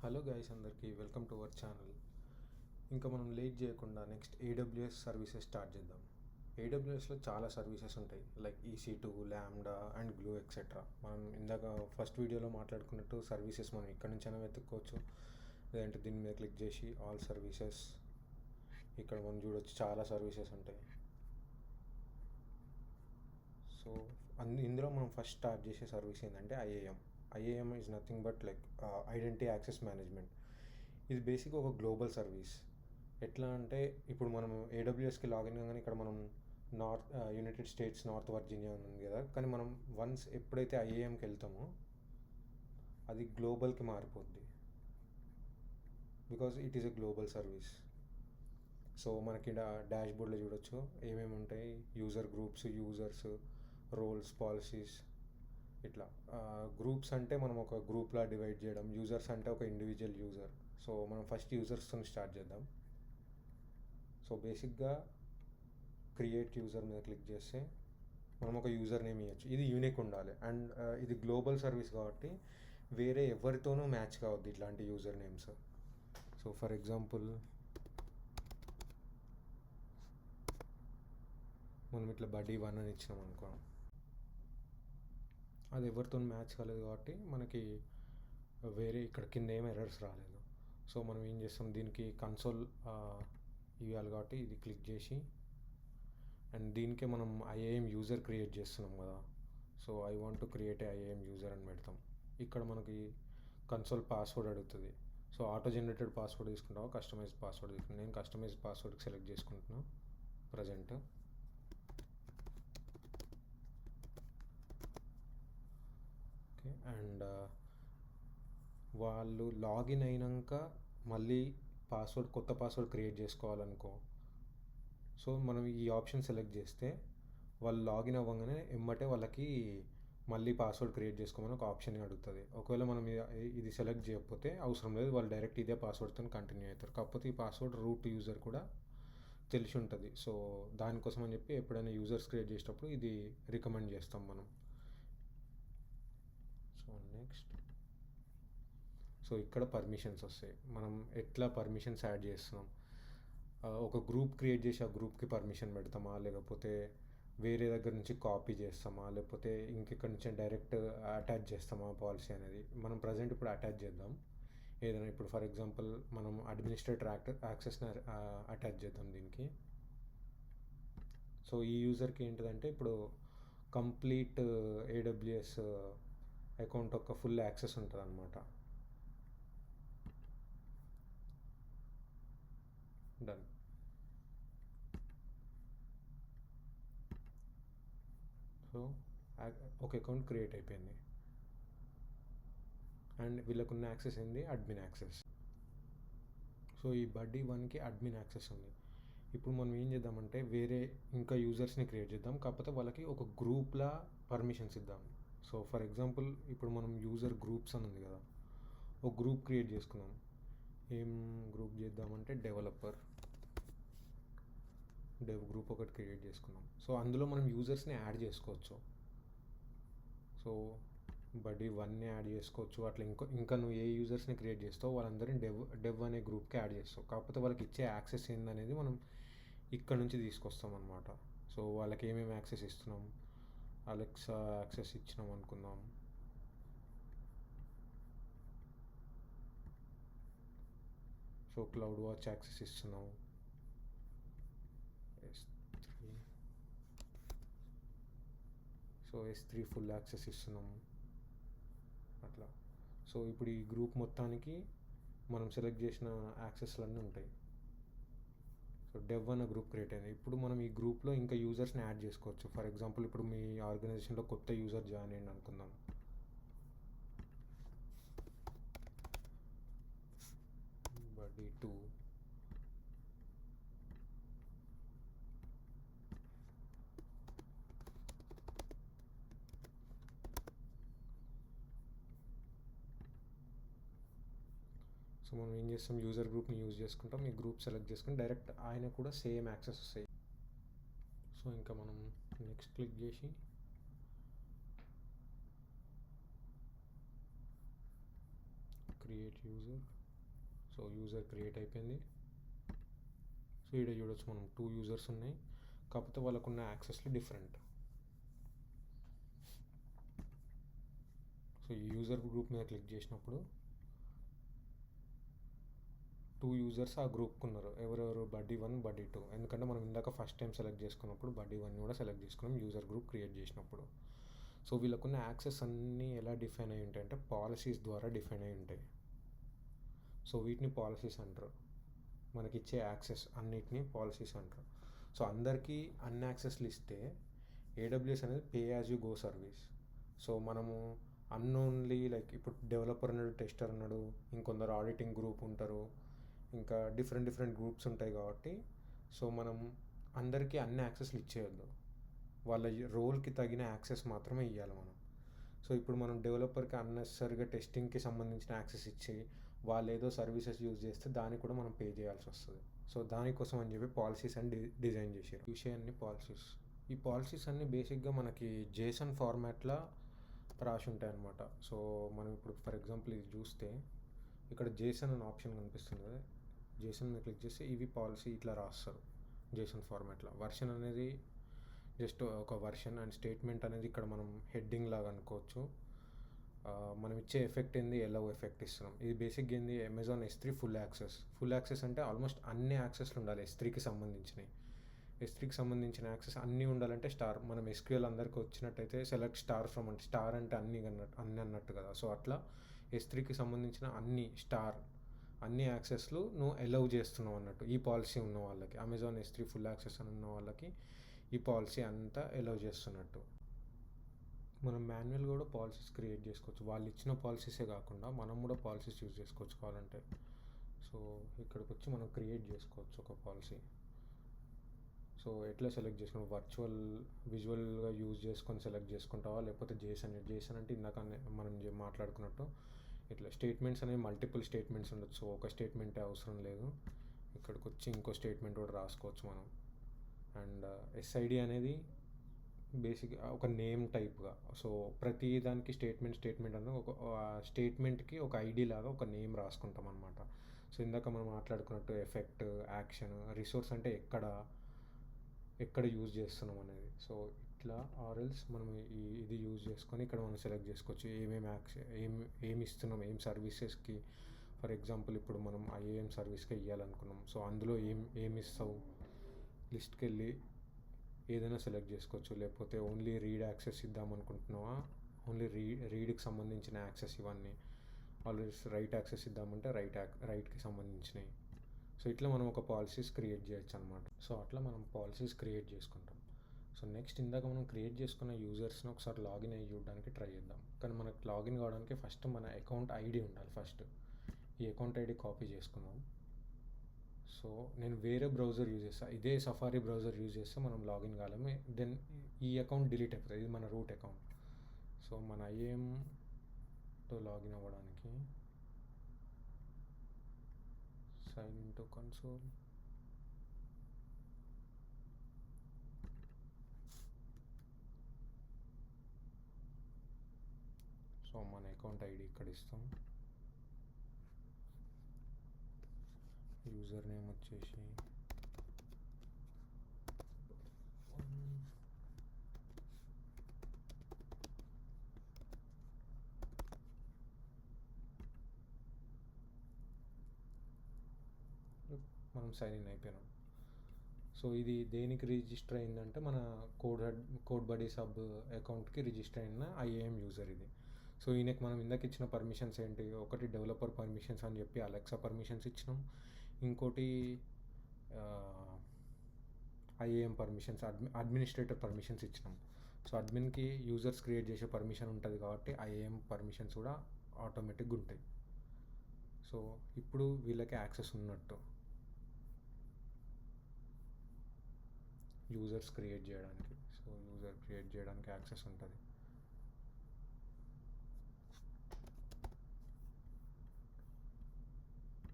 Hello guys, అందరికీ welcome to our channel. ఇంకా మనం లేట్ చేయకుండా నెక్స్ట్ ఏడబ్ల్యూఎస్ సర్వీసెస్ స్టార్ట్ చేద్దాం. ఏడబ్ల్యూఎస్లో చాలా సర్వీసెస్ ఉంటాయి, లైక్ EC2, ల్యాండా అండ్ గ్లూ ఎక్సెట్రా. మనం ఇందాక ఫస్ట్ వీడియోలో మాట్లాడుకున్నట్టు సర్వీసెస్ మనం ఇక్కడ నుంచైనా వెతుక్కోవచ్చు, లేదంటే దీని మీద క్లిక్ చేసి ఆల్ సర్వీసెస్ ఇక్కడ మనం చూడవచ్చు. చాలా సర్వీసెస్ ఉంటాయి. సో ఇందులో మనం ఫస్ట్ స్టార్ట్ చేసే సర్వీస్ ఏంటంటే IAM is nothing but like identity access management. ఇది బేసిక్గా ఒక గ్లోబల్ సర్వీస్. ఎట్లా అంటే ఇప్పుడు మనం ఏడబ్ల్యూఎస్కి లాగిన్ కాగానే ఇక్కడ మనం యునైటెడ్ స్టేట్స్ నార్త్ వర్జీనియా ఉంది కదా, కానీ మనం వన్స్ ఎప్పుడైతే ఐఏఎంకి వెళ్తామో అది గ్లోబల్కి మారిపోద్ది, because it is a global service. So మనకి డాష్ బోర్డ్లో చూడొచ్చు ఏమేమి ఉంటాయి. User groups, users, roles, policies. ఇట్లా గ్రూప్స్ అంటే మనం ఒక గ్రూప్లా డివైడ్ చేయడం, యూజర్స్ అంటే ఒక ఇండివిజువల్ యూజర్. సో మనం ఫస్ట్ యూజర్స్తో స్టార్ట్ చేద్దాం. సో బేసిక్గా క్రియేట్ యూజర్ మీద క్లిక్ చేస్తే మనం ఒక యూజర్ నేమ్ ఇవ్వచ్చు. ఇది యూనిక్ ఉండాలి అండ్ ఇది గ్లోబల్ సర్వీస్ కాబట్టి వేరే ఎవరితోనూ మ్యాచ్ కావద్దు ఇట్లాంటి user names. So for example మనం ఇట్లా buddy1 అని ఇచ్చినాం అనుకో, అది ఎవరితో మ్యాచ్ కాలేదు కాబట్టి మనకి వేరే ఇక్కడ కింద ఏం ఎర్రర్స్ రాలేదు. సో మనం ఏం చేస్తాం, దీనికి కన్సోల్ ఇవ్వాలి కాబట్టి ఇది క్లిక్ చేసి, అండ్ దీనికే మనం ఐఏఎం యూజర్ క్రియేట్ చేస్తున్నాం కదా. So I want to create IAM user అని పెడతాం. ఇక్కడ మనకి కన్సోల్ పాస్వర్డ్ అడుగుతుంది. సో ఆటో జనరేటెడ్ పాస్వర్డ్ తీసుకుంటావా, కస్టమైజ్డ్ పాస్వర్డ్ తీసుకుంటాను. నేను కస్టమైజ్డ్ పాస్వర్డ్కి సెలెక్ట్ చేసుకుంటున్నాను ప్రజెంట్. ఓకే, అండ్ వాళ్ళు లాగిన్ అయినాక మళ్ళీ కొత్త పాస్వర్డ్ క్రియేట్ చేసుకోవాలనుకో, సో మనం ఈ ఆప్షన్ సెలెక్ట్ చేస్తే వాళ్ళు లాగిన్ అవ్వగానే ఎమ్మటే వాళ్ళకి మళ్ళీ పాస్వర్డ్ క్రియేట్ చేసుకోమని ఒక ఆప్షన్ అడుగుతుంది. ఒకవేళ మనం ఇది సెలెక్ట్ చేయకపోతే అవసరం లేదు, వాళ్ళు డైరెక్ట్ ఇదే పాస్వర్డ్తో కంటిన్యూ అవుతారు. కాకపోతే ఈ పాస్వర్డ్ రూట్ యూజర్ కూడా తెలిసి ఉంటుంది. సో దానికోసం అని చెప్పి ఎప్పుడైనా యూజర్స్ క్రియేట్ చేసేటప్పుడు ఇది రికమెండ్ చేస్తాం మనం. సో నెక్స్ట్, సో ఇక్కడ పర్మిషన్స్ వస్తాయి. మనం ఎట్లా పర్మిషన్స్ యాడ్ చేస్తున్నాం, ఒక గ్రూప్ క్రియేట్ చేసి ఆ గ్రూప్కి పర్మిషన్ పెడతామా, లేకపోతే వేరే దగ్గర నుంచి కాపీ చేస్తామా, లేకపోతే ఇంకెక్కడి నుంచి డైరెక్ట్ అటాచ్ చేస్తామా పాలసీ అనేది మనం ప్రజెంట్ ఇప్పుడు అటాచ్ చేద్దాం. ఏదైనా ఇప్పుడు ఫర్ ఎగ్జాంపుల్ మనం అడ్మినిస్ట్రేటర్ యాక్సెస్ని అటాచ్ చేద్దాం దీనికి. సో ఈ యూజర్కి ఏంటిదంటే ఇప్పుడు కంప్లీట్ ఏడబ్ల్యూఎస్ అకౌంట్ యొక్క ఫుల్ యాక్సెస్ ఉంటుంది అన్నమాట. డన్. సో ఒక అకౌంట్ క్రియేట్ అయిపోయింది అండ్ వీళ్ళకున్న యాక్సెస్ ఏంది, అడ్మిన్ యాక్సెస్. సో ఈ buddy1కి అడ్మిన్ యాక్సెస్ ఉంది. ఇప్పుడు మనం ఏం చేద్దామంటే వేరే ఇంకా యూజర్స్ని క్రియేట్ చేద్దాం, కాకపోతే వాళ్ళకి ఒక గ్రూప్లా పర్మిషన్స్ ఇద్దాం. సో ఫర్ ఎగ్జాంపుల్ ఇప్పుడు మనం యూజర్ గ్రూప్స్ అని ఉంది కదా, ఒక గ్రూప్ క్రియేట్ చేసుకుందాం. ఏం గ్రూప్ చేద్దామంటే డెవ్ గ్రూప్ ఒకటి క్రియేట్ చేసుకున్నాం. సో అందులో మనం యూజర్స్ని యాడ్ చేసుకోవచ్చు. సో buddy1ని యాడ్ చేసుకోవచ్చు. అట్లా ఇంకా నువ్వు ఏ యూజర్స్ని క్రియేట్ చేస్తావు వాళ్ళందరినీ డెవ్ అనే గ్రూప్కి యాడ్ చేస్తావు. కాకపోతే వాళ్ళకి ఇచ్చే యాక్సెస్ ఏందనేది మనం ఇక్కడ నుంచి తీసుకొస్తాం అన్నమాట. సో వాళ్ళకి ఏమేమి యాక్సెస్ ఇస్తున్నాం, అలెక్సా యాక్సెస్ ఇచ్చినాం అనుకుందాం. సో క్లౌడ్ వాచ్ యాక్సెస్ ఇస్తున్నాం. సో S3 ఫుల్ యాక్సెస్ ఇస్తున్నాము అట్లా. సో ఇప్పుడు ఈ గ్రూప్ మొత్తానికి మనం సెలెక్ట్ చేసిన యాక్సెస్లన్నీ ఉంటాయి. సో డెవ్ అన్న గ్రూప్ క్రియేట్ అయింది. ఇప్పుడు మనం ఈ గ్రూప్లో ఇంకా యూజర్స్ని యాడ్ చేసుకోవచ్చు. ఫర్ ఎగ్జాంపుల్ ఇప్పుడు మీ ఆర్గనైజేషన్లో కొత్త యూజర్ జాయిన్ అయ్యింది అనుకుందాం. buddy2. సో మనం ఏం చేస్తాం, యూజర్ గ్రూప్ని యూజ్ చేసుకుంటాం. ఈ గ్రూప్ సెలెక్ట్ చేసుకుని డైరెక్ట్ ఆయన కూడా సేమ్ యాక్సెస్ వస్తాయి. సో ఇంకా మనం నెక్స్ట్ క్లిక్ చేసి create user. So user create అయిపోయింది. సో ఇక్కడ చూడొచ్చు మనం 2 యూజర్స్ ఉన్నాయి, కాకపోతే వాళ్ళకున్న యాక్సెస్లు డిఫరెంట్. సో ఈ యూజర్ గ్రూప్ మీద క్లిక్ చేసినప్పుడు 2 యూజర్స్ ఆ గ్రూప్కి ఉన్నారు. ఎవరెవరు? బడ్డీ 1, బడ్డీ 2. ఎందుకంటే మనం ఇందాక ఫస్ట్ టైం సెలెక్ట్ చేసుకున్నప్పుడు బడ్డీ 1 కూడా సెలెక్ట్ చేసుకున్నాం యూజర్ గ్రూప్ క్రియేట్ చేసినప్పుడు. సో వీళ్ళకున్న యాక్సెస్ అన్నీ ఎలా డిఫైన్ అయి ఉంటాయి అంటే పాలసీస్ ద్వారా డిఫైన్ అయి ఉంటాయి. సో వీటిని పాలసీస్ అంటారు. మనకి ఇచ్చే యాక్సెస్ అన్నిటినీ పాలసీస్ అంటారు. సో అందరికీ అన్ని యాక్సెస్లు ఇస్తే ఏడబ్ల్యూఎస్ అనేది pay as you go service. So మనము అన్నోన్లీ లైక్ ఇప్పుడు డెవలపర్ అన్నాడు, టెస్టర్ అన్నాడు, ఇంకొందరు ఆడిటింగ్ గ్రూప్ ఉంటారు, ఇంకా డిఫరెంట్ గ్రూప్స్ ఉంటాయి కాబట్టి సో మనం అందరికీ అన్ని యాక్సెస్లు ఇచ్చేయద్దు. వాళ్ళ రోల్కి తగిన యాక్సెస్ మాత్రమే ఇవ్వాలి మనం. సో ఇప్పుడు మనం డెవలపర్కి అన్నెసరిగా టెస్టింగ్కి సంబంధించిన యాక్సెస్ ఇచ్చి వాళ్ళు ఏదో సర్వీసెస్ యూజ్ చేస్తే దానికి కూడా మనం పే చేయాల్సి వస్తుంది. సో దానికోసం అని చెప్పి పాలసీస్ అని డిజైన్ చేశారు. విషయాన్ని పాలసీస్, ఈ పాలసీస్ అన్నీ బేసిక్గా మనకి జేసన్ ఫార్మాట్లో రాసి ఉంటాయి అన్నమాట. సో మనం ఇప్పుడు ఫర్ ఎగ్జాంపుల్ ఇది చూస్తే ఇక్కడ జేసన్ అనే ఆప్షన్ కనిపిస్తుంది కదా, జేసన్ మీద క్లిక్ చేస్తే ఇవి పాలసీ ఇట్లా రాస్తారు జేసన్ ఫార్మాట్లో. వర్షన్ అనేది జస్ట్ ఒక వర్షన్ అండ్ స్టేట్మెంట్ అనేది ఇక్కడ మనం హెడ్డింగ్ లాగా అనుకోవచ్చు. మనం ఇచ్చే ఎఫెక్ట్ ఏంది, ఎలవ్ ఎఫెక్ట్ ఇస్తున్నాం. ఇది బేసిక్గా ఏంది, అమెజాన్ S3 ఫుల్ యాక్సెస్ అంటే ఆల్మోస్ట్ అన్ని యాక్సెస్లు ఉండాలి S3కి సంబంధించినవి. S3కి సంబంధించిన యాక్సెస్ అన్నీ ఉండాలంటే స్టార్. మనం SQL అందరికి వచ్చినట్టయితే సెలెక్ట్ స్టార్ ఫ్రమ్ అంటే స్టార్ అంటే అన్ని అన్నట్టు కదా. సో అట్లా S3కి సంబంధించిన అన్ని యాక్సెస్లు నువ్వు ఎలవ్ చేస్తున్నావు అన్నట్టు. ఈ పాలసీ ఉన్న వాళ్ళకి, అమెజాన్ S3 ఫుల్ యాక్సెస్ అని ఉన్న వాళ్ళకి ఈ పాలసీ అంతా ఎలవ్ చేస్తున్నట్టు. మనం మాన్యువల్గా కూడా పాలసీస్ క్రియేట్ చేసుకోవచ్చు. వాళ్ళు ఇచ్చిన పాలసీసే కాకుండా మనం కూడా పాలసీస్ యూజ్ చేసుకోవచ్చు కావాలంటే. సో ఇక్కడికి వచ్చి మనం క్రియేట్ చేసుకోవచ్చు ఒక పాలసీ. సో ఎట్లా సెలెక్ట్ చేసుకున్నాం, విజువల్గా యూజ్ చేసుకొని సెలెక్ట్ చేసుకుంటావా, లేకపోతే జేసన్ అంటే ఇందాక మనం మాట్లాడుకున్నట్టు ఇట్లా స్టేట్మెంట్స్ అనేవి మల్టిపుల్ స్టేట్మెంట్స్ ఉండొచ్చు. సో ఒక స్టేట్మెంటే అవసరం లేదు, ఇక్కడికి వచ్చి ఇంకో స్టేట్మెంట్ కూడా రాసుకోవచ్చు మనం. అండ్ SID అనేది బేసిక్గా ఒక నేమ్ టైప్గా. సో ప్రతి దానికి స్టేట్మెంట్ అనేది ఒక స్టేట్మెంట్కి ఒక ID లాగా ఒక నేమ్ రాసుకుంటాం అనమాట. సో ఇందాక మనం మాట్లాడుకున్నట్టు ఎఫెక్ట్, యాక్షన్, రిసోర్స్ అంటే ఎక్కడ యూజ్ చేస్తున్నాం అనేది. సో ఇట్లా ఆర్ఎల్స్ మనం ఇది యూజ్ చేసుకొని ఇక్కడ మనం సెలెక్ట్ చేసుకోవచ్చు ఏమి ఇస్తున్నాం, ఏం సర్వీసెస్కి. ఫర్ ఎగ్జాంపుల్ ఇప్పుడు మనం IAM సర్వీస్కి ఇవ్వాలనుకున్నాం. సో అందులో ఏమి ఇస్తావు, లిస్ట్కి వెళ్ళి ఏదైనా సెలెక్ట్ చేసుకోవచ్చు. లేకపోతే ఓన్లీ రీడ్ యాక్సెస్ ఇద్దాం అనుకుంటున్నావా, ఓన్లీ రీడ్కి సంబంధించిన యాక్సెస్ ఇవన్నీ. ఆల్వేస్ రైట్ యాక్సెస్ ఇద్దామంటే రైట్కి సంబంధించినవి. సో ఇట్లా మనం ఒక పాలసీస్ క్రియేట్ చేయొచ్చు అనమాట. సో అట్లా మనం పాలసీస్ క్రియేట్ చేసుకుంటాం. సో నెక్స్ట్ ఇందాక మనం క్రియేట్ చేసుకున్న యూజర్స్ని ఒకసారి లాగిన్ అయ్యి చూడడానికి ట్రై చేద్దాం. కానీ మనకు లాగిన్ కావడానికి ఫస్ట్ మన అకౌంట్ ID ఉండాలి. ఫస్ట్ ఈ అకౌంట్ ID కాపీ చేసుకుందాం. సో నేను వేరే బ్రౌజర్ యూజ్ చేస్తాను, ఇదే సఫారీ బ్రౌజర్ యూజ్ చేస్తే మనం లాగిన్ కాలేము. దెన్ ఈ అకౌంట్ డిలీట్ అయిపోతుంది, ఇది మన రూట్ అకౌంట్. సో మన IAMతో లాగిన్ అవ్వడానికి sign in to console. So మన అకౌంట్ ID ఇక్కడ ఇస్తాం. యూజర్ నేమ్ వచ్చేసి మనం సైన్ ఇన్ అయిపోయినాం. సో ఇది దేనికి రిజిస్టర్ అయిందంటే మన కోడ్ బడీ సబ్ అకౌంట్కి రిజిస్టర్ అయిన IAM యూజర్ ఇది. సో ఈయనకి మనం ఇందాక ఇచ్చిన పర్మిషన్స్ ఏంటి, ఒకటి డెవలపర్ పర్మిషన్స్ అని చెప్పి అలెక్సా పర్మిషన్స్ ఇచ్చినాం, ఇంకోటి IAM పర్మిషన్స్, అడ్మినిస్ట్రేటర్ పర్మిషన్స్ ఇచ్చినాం. సో అడ్మిన్కి యూజర్స్ క్రియేట్ చేసే పర్మిషన్ ఉంటుంది కాబట్టి IAM పర్మిషన్స్ కూడా ఆటోమేటిక్గా ఉంటాయి. సో ఇప్పుడు వీళ్ళకి యాక్సెస్ ఉన్నట్టు యూజర్స్ క్రియేట్ చేయడానికి. సో యూజర్ క్రియేట్ చేయడానికి యాక్సెస్ ఉంటుంది.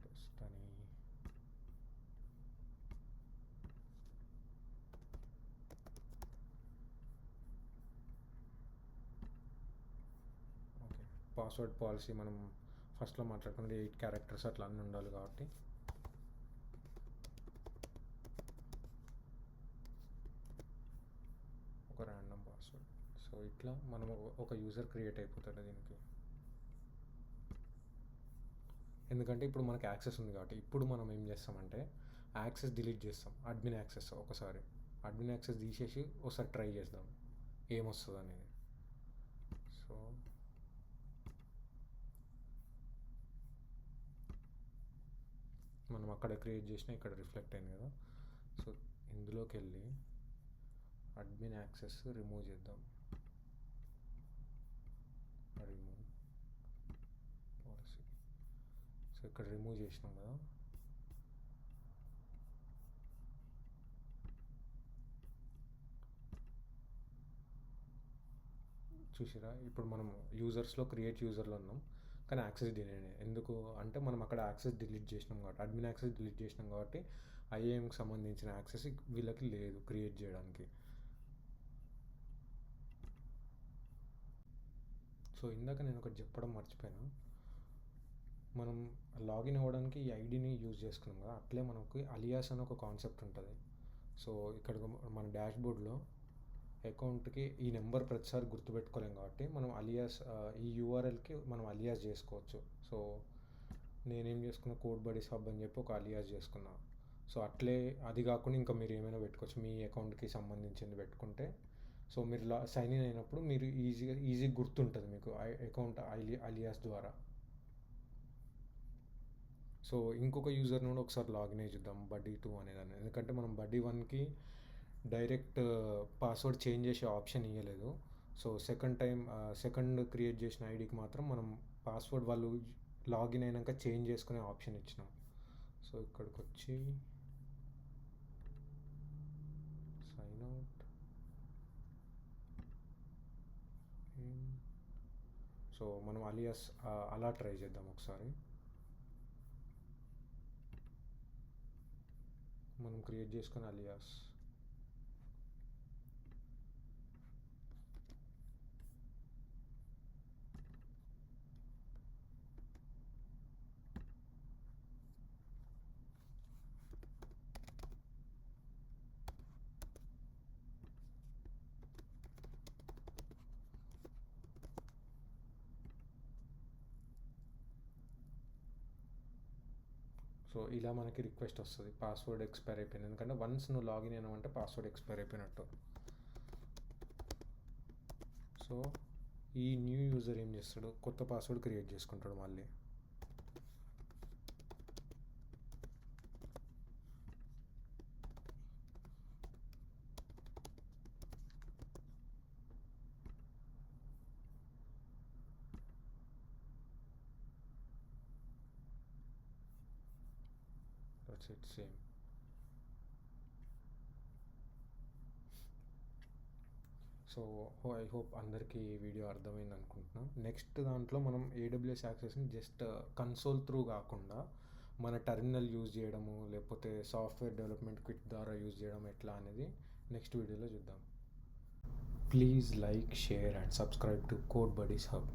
టెస్ట్ అని ఓకే. పాస్వర్డ్ పాలసీ మనం ఫస్ట్లో మాట్లాడుకున్నది 8 క్యారెక్టర్స్ అట్లా అన్నీ ఉండాలి కాబట్టి ఒక ర్యాండమ్ పాస్వర్డ్. సో ఇట్లా మనం ఒక యూజర్ క్రియేట్ అయిపోతాడు దీనికి. ఎందుకంటే ఇప్పుడు మనకి యాక్సెస్ ఉంది కాబట్టి ఇప్పుడు మనం ఏం చేస్తామంటే యాక్సెస్ డిలీట్ చేస్తాం, అడ్మిన్ యాక్సెస్. ఒకసారి అడ్మిన్ యాక్సెస్ తీసేసి ఒకసారి ట్రై చేద్దాం ఏమొస్తుంది అనేది. సో మనం అక్కడ క్రియేట్ చేసిన ఇక్కడ రిఫ్లెక్ట్ అయింది కదా. సో ఇందులోకి వెళ్ళి అడ్మిన్ యాక్సెస్ రిమూవ్ చేద్దాం. Remove policy. సో ఇక్కడ రిమూవ్ చేసినాం కదా. చూసిరా ఇప్పుడు మనం యూజర్స్లో క్రియేట్ యూజర్లో ఉన్నాం కానీ యాక్సెస్ డిలీట్. ఎందుకు అంటే మనం అక్కడ యాక్సెస్ డిలీట్ చేసినాం కాబట్టి, అడ్మిన్ యాక్సెస్ డిలీట్ చేసినాం కాబట్టి ఐఏఎంకి సంబంధించిన యాక్సెస్ వీళ్ళకి లేదు క్రియేట్ చేయడానికి. సో ఇందాక నేను ఒకటి చెప్పడం మర్చిపోయాను. మనం లాగిన్ అవ్వడానికి ఈ ఐడిని యూజ్ చేసుకున్నాం కదా, అట్లే మనకి అలియాస్ అని ఒక కాన్సెప్ట్ ఉంటుంది. సో ఇక్కడ మన డాష్బోర్డ్లో అకౌంట్కి ఈ నెంబర్ ప్రతిసారి గుర్తుపెట్టుకోలేం కాబట్టి మనం అలియాస్, ఈ యూఆర్ఎల్కి మనం అలియాస్ చేసుకోవచ్చు. సో నేనేం చేసుకున్నా కోడ్ బడీస్ హబ్ అని చెప్పి ఒక అలియాస్ చేసుకున్నా. సో అట్లే అది కాకుండా ఇంకా మీరు ఏమైనా పెట్టుకోవచ్చు మీ అకౌంట్కి సంబంధించింది పెట్టుకుంటే. సో మీరు సైన్ ఇన్ అయినప్పుడు మీరు ఈజీగా గుర్తుంటుంది మీకు అకౌంట్ అలియాస్ ద్వారా. సో ఇంకొక యూజర్ని కూడా ఒకసారి లాగిన్ అయ్యి చూద్దాం, బడ్డీ2 అనేదాన్ని. ఎందుకంటే మనం బడ్డీ1కి డైరెక్ట్ పాస్వర్డ్ చేంజ్ చేసే ఆప్షన్ ఇవ్వలేదు. సో సెకండ్ క్రియేట్ చేసిన ఐడికి మాత్రం మనం పాస్వర్డ్ వాళ్ళు లాగిన్ అయినాక చేంజ్ చేసుకునే ఆప్షన్ ఇచ్చినాం. సో ఇక్కడికి వచ్చి సైన్ అవుట్. సో మనం అలియాస్ అలా ట్రై చేద్దాం ఒకసారి. మనం క్రియేట్ చేసుకున్న అలియాస్ సో ఇలా మనకి రిక్వెస్ట్ వస్తుంది పాస్వర్డ్ ఎక్స్పైర్ అయిపోయింది. ఎందుకంటే వన్స్ నువ్వు లాగిన్ అయినావంటే పాస్వర్డ్ ఎక్స్పైర్ అయిపోయినట్టు. సో ఈ న్యూ యూజర్ ఏం చేస్తాడు, కొత్త పాస్వర్డ్ క్రియేట్ చేసుకుంటాడు మళ్ళీ. That's it, same. So I hope అందరికీ ఈ వీడియో అర్థమైంది అనుకుంటున్నాను. నెక్స్ట్ దాంట్లో మనం ఏడబ్ల్యూఎస్ యాక్సెస్ని జస్ట్ కన్సోల్ త్రూ కాకుండా మన టెర్మినల్ యూజ్ చేయడము, లేకపోతే సాఫ్ట్వేర్ డెవలప్మెంట్ కిట్ ద్వారా యూజ్ చేయడం ఎట్లా అనేది నెక్స్ట్ వీడియోలో చూద్దాం. Please like, share and subscribe to code buddies hub.